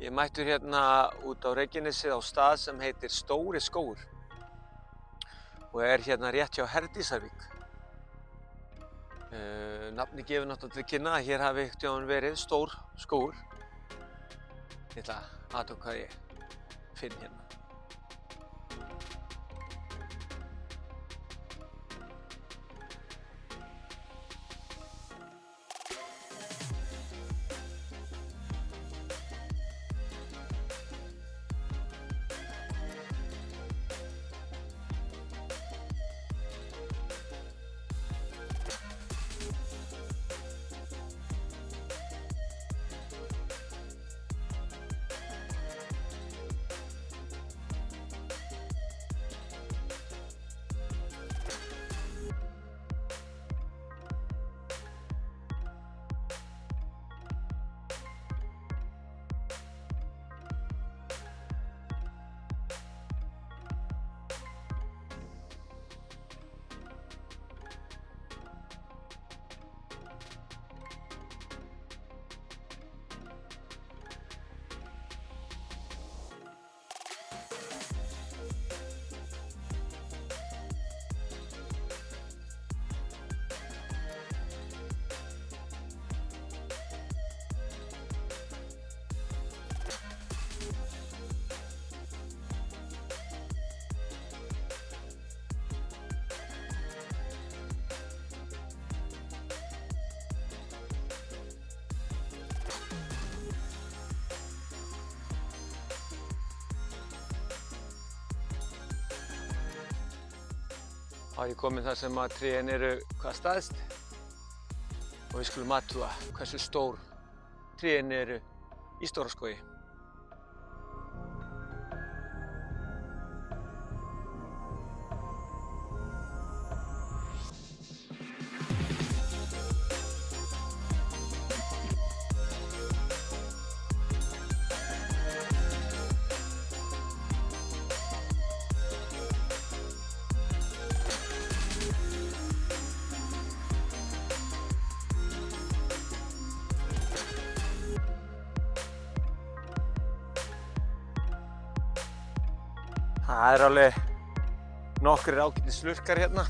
Ég er mættur hérna út á Reykjanesið á stað sem heitir Stóri skógur og er hérna rétt hjá Herdísarvík. Nafnið gefur náttúrulega til kynna að hér hafi einhvern tímann verið stór skógur. Ég ætla að athuga hvað ég finn hérna. Þá er ég kominn þar sem að trén eru hvað stærst og við skulum athuga hversu stór trén eru í Stóraskógi. Það er alveg nokkrir ágætis slurkar hérna.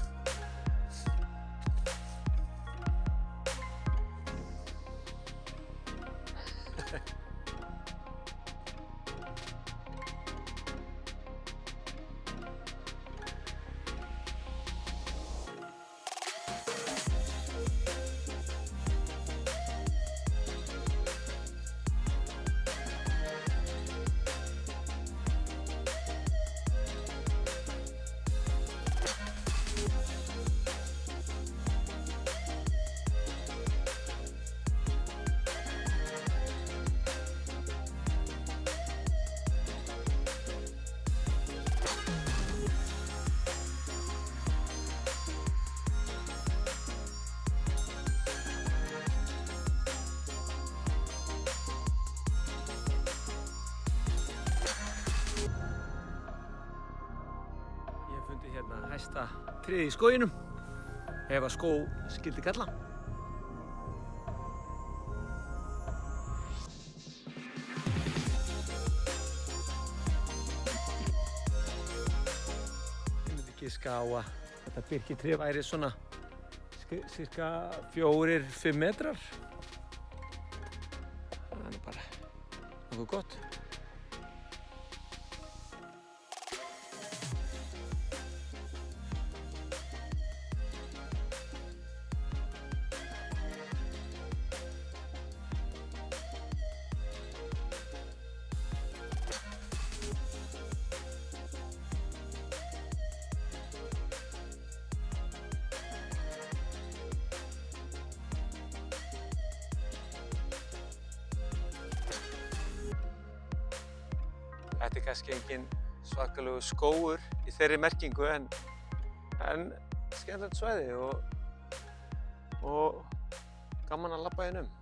Hérna hæsta tréð í skóginum ef að skóg skyldi kalla. Ég myndi giska á að þetta birkitré væri svona cirka 4–5 metrar. Það er bara nokkuð gott. Þetta er kannski engin svakalegur skógur í þeirri merkingu en skemmtilegt svæði og gaman að labba hérna um.